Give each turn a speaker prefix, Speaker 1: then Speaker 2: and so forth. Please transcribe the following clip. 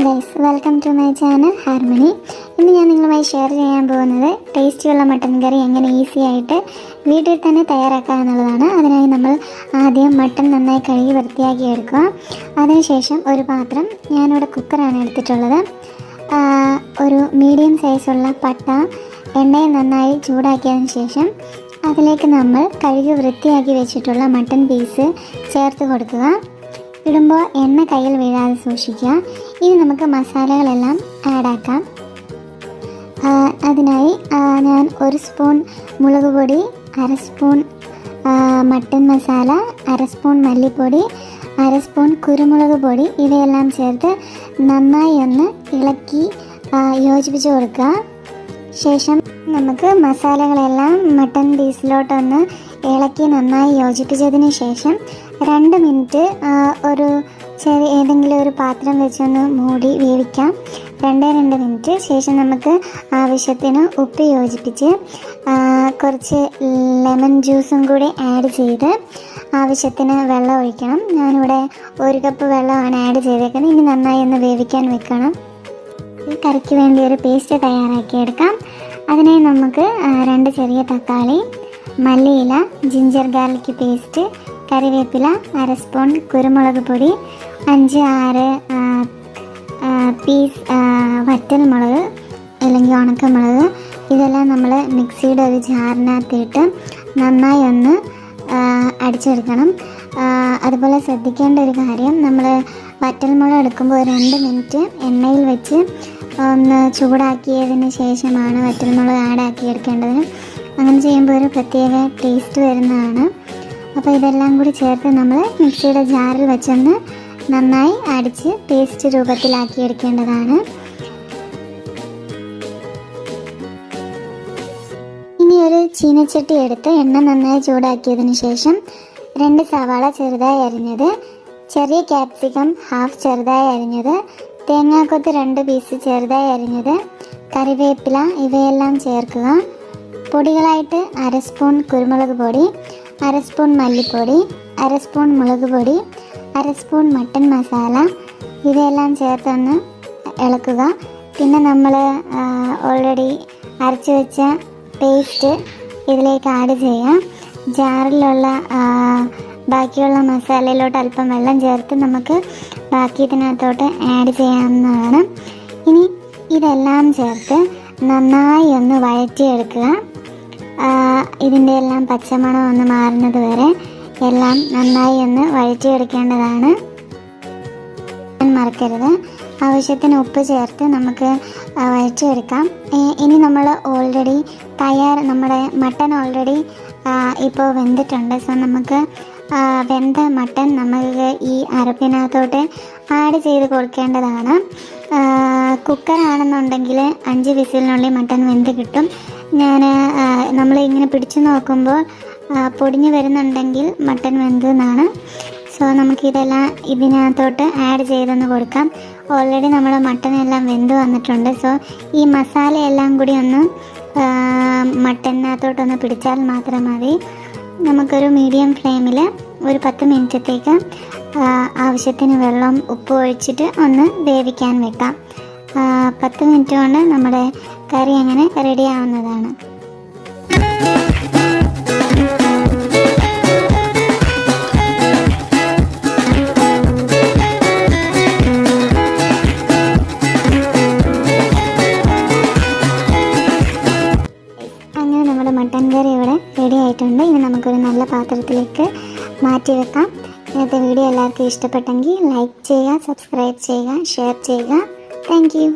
Speaker 1: Guys, welcome to my channel Harmony. ഇന്ന് ഞാൻ നിങ്ങളുമായി ഷെയർ ചെയ്യാൻ പോകുന്നത് ടേസ്റ്റിയുള്ള മട്ടൻ കറി എങ്ങനെ ഈസി ആയിട്ട് വീട്ടിൽ തന്നെ തയ്യാറാക്കുക എന്നുള്ളതാണ്. അതിനായി നമ്മൾ ആദ്യം മട്ടൻ നന്നായി കഴുകി വൃത്തിയാക്കി എടുക്കുക. അതിനുശേഷം ഒരു പാത്രം, ഞാനിവിടെ കുക്കറാണ് എടുത്തിട്ടുള്ളത്, ഒരു മീഡിയം സൈസുള്ള പട്ട എണ്ണയിൽ നന്നായി ചൂടാക്കിയതിന് ശേഷം അതിലേക്ക് നമ്മൾ കഴുകി വൃത്തിയാക്കി വെച്ചിട്ടുള്ള മട്ടൻ പീസ് ചേർത്ത് കൊടുക്കുക. ഇടുമ്പോൾ എണ്ണ കയ്യിൽ വീഴാതെ സൂക്ഷിക്കുക. ഇനി നമുക്ക് മസാലകളെല്ലാം ആഡാക്കാം. അതിനായി ഞാൻ 1 സ്പൂൺ മുളക് പൊടി, 1/2 സ്പൂൺ മട്ടൻ മസാല, 1/2 സ്പൂൺ മല്ലിപ്പൊടി, 1/2 സ്പൂൺ കുരുമുളക് പൊടി ഇവയെല്ലാം ചേർത്ത് നന്നായി ഒന്ന് ഇളക്കി യോജിപ്പിച്ച് കൊടുക്കുക. ശേഷം നമുക്ക് മസാലകളെല്ലാം മട്ടൻ പീസിലോട്ടൊന്ന് ഇളക്കി നന്നായി യോജിപ്പിച്ചതിന് ശേഷം 2 മിനിറ്റ് ഒരു ഏതെങ്കിലും ഒരു പാത്രം വെച്ചൊന്ന് മൂടി വേവിക്കാം. 2 മിനിറ്റ് ശേഷം നമുക്ക് ആവശ്യത്തിന് ഉപ്പ് യോജിപ്പിച്ച് കുറച്ച് ലെമൺ ജ്യൂസും കൂടി ആഡ് ചെയ്ത് ആവശ്യത്തിന് വെള്ളം ഒഴിക്കണം. ഞാനിവിടെ 1 കപ്പ് വെള്ളമാണ് ആഡ് ചെയ്തേക്കുന്നത്. ഇനി നന്നായി ഒന്ന് വേവിക്കാൻ വെക്കണം. ഈ കറിക്ക് വേണ്ടി ഒരു പേസ്റ്റ് തയ്യാറാക്കിയെടുക്കാം. അതിനായി നമുക്ക് 2 ചെറിയ തക്കാളി, മല്ലിയില, ജിഞ്ചർ ഗാർലിക് പേസ്റ്റ്, കറിവേപ്പില, 1/2 സ്പൂൺ കുരുമുളക് പൊടി, 5-6 പീസ് വറ്റൽമുളക് അല്ലെങ്കിൽ ഉണക്കമുളക്, ഇതെല്ലാം നമ്മൾ മിക്സിയുടെ ഒരു ജാറിനകത്തിട്ട് നന്നായി ഒന്ന് അടിച്ചെടുക്കണം. അതുപോലെ ശ്രദ്ധിക്കേണ്ട ഒരു കാര്യം, നമ്മൾ വറ്റൽമുളക് എടുക്കുമ്പോൾ 2 മിനിറ്റ് എണ്ണയിൽ വെച്ച് ഒന്ന് ചൂടാക്കിയതിന് ശേഷമാണ് വറ്റൽമുളക് ആഡാക്കിയെടുക്കേണ്ടത്. അങ്ങനെ ചെയ്യുമ്പോൾ ഒരു പ്രത്യേക ടേസ്റ്റ് വരുന്നതാണ്. അപ്പോൾ ഇതെല്ലാം കൂടി ചേർത്ത് നമ്മൾ മിക്സിയുടെ ജാറിൽ വെച്ചൊന്ന് നന്നായി അടിച്ച് പേസ്റ്റ് രൂപത്തിലാക്കിയെടുക്കേണ്ടതാണ്. ഇനി ഒരു ചീനച്ചട്ടി എടുത്ത് എണ്ണ നന്നായി ചൂടാക്കിയതിന് ശേഷം 2 സവാള ചെറുതായി അരിഞ്ഞത്, ചെറിയ ക്യാപ്സിക്കം ഹാഫ് ചെറുതായി അരിഞ്ഞത്, തേങ്ങാക്കൊത്ത് 2 പീസ് ചെറുതായി അരിഞ്ഞത്, കറിവേപ്പില ഇവയെല്ലാം ചേർക്കുക. പൊടികളായിട്ട് 1/2 സ്പൂൺ കുരുമുളക് പൊടി, 1/2 സ്പൂൺ മല്ലിപ്പൊടി, 1/2 സ്പൂൺ മുളക് പൊടി, 1/2 സ്പൂൺ മട്ടൻ മസാല ഇവയെല്ലാം ചേർത്തൊന്ന് ഇളക്കുക. പിന്നെ നമ്മൾ ഓൾറെഡി അരച്ച് വെച്ച പേസ്റ്റ് ഇതിലേക്ക് ആഡ് ചെയ്യാം. ജാറിലുള്ള ബാക്കിയുള്ള മസാലയിലോട്ട് അല്പം വെള്ളം ചേർത്ത് നമുക്ക് ബാക്കി ഇതിനകത്തോട്ട് ആഡ് ചെയ്യാവുന്നതാണ്. ഇനി ഇതെല്ലാം ചേർത്ത് നന്നായി ഒന്ന് വഴറ്റിയെടുക്കുക. ഇതിൻ്റെ എല്ലാം പച്ചമണം ഒന്ന് മാറുന്നത് വരെ എല്ലാം നന്നായി ഒന്ന് വഴറ്റിയെടുക്കേണ്ടതാണ്. മറക്കരുത്. ആവശ്യത്തിന് ഉപ്പ് ചേർത്ത് നമുക്ക് വഴറ്റിയെടുക്കാം. ഇനി നമ്മൾ ഓൾറെഡി നമ്മുടെ മട്ടൻ ഓൾറെഡി ഇപ്പോൾ വെന്തിട്ടുണ്ട്. സോ നമുക്ക് വെന്ത മട്ടൻ നമുക്ക് ഈ അരപ്പിനകത്തോട്ട് ആഡ് ചെയ്ത് കൊടുക്കേണ്ടതാണ്. കുക്കറാണെന്നുണ്ടെങ്കിൽ 5 വിസിലിനുള്ളിൽ മട്ടൻ വെന്ത് കിട്ടും. നമ്മൾ ഇങ്ങനെ പിടിച്ചു നോക്കുമ്പോൾ പൊടിഞ്ഞു വരുന്നുണ്ടെങ്കിൽ മട്ടൻ വെന്തെന്നാണ്. സോ നമുക്കിതെല്ലാം ഇതിനകത്തോട്ട് ആഡ് ചെയ്തൊന്ന് കൊടുക്കാം. ഓൾറെഡി നമ്മൾ മട്ടനെല്ലാം വെന്ത് വന്നിട്ടുണ്ട്. സോ ഈ മസാലയെല്ലാം കൂടി ഒന്ന് മട്ടനകത്തോട്ടൊന്ന് പിടിച്ചാൽ മാത്രം മതി. നമുക്കൊരു മീഡിയം ഫ്ലെയിമിൽ ഒരു 10 മിനിറ്റത്തേക്ക് ആവശ്യത്തിന് വെള്ളം ഉപ്പ് ഒഴിച്ചിട്ട് ഒന്ന് വേവിക്കാൻ വെക്കാം. 10 മിനിറ്റ് കൊണ്ട് നമ്മുടെ കറി അങ്ങനെ റെഡി ആവുന്നതാണ്. അങ്ങനെ നമ്മുടെ മട്ടൻ കറി ഇവിടെ റെഡി ആയിട്ടുണ്ട്. ഇനി നമുക്കൊരു നല്ല പാത്രത്തിലേക്ക് മാറ്റി വെക്കാം. ഇന്നത്തെ വീഡിയോ എല്ലാവർക്കും ഇഷ്ടപ്പെട്ടെങ്കിൽ ലൈക്ക് ചെയ്യുക, സബ്സ്ക്രൈബ് ചെയ്യുക, ഷെയർ ചെയ്യുക. Thank you.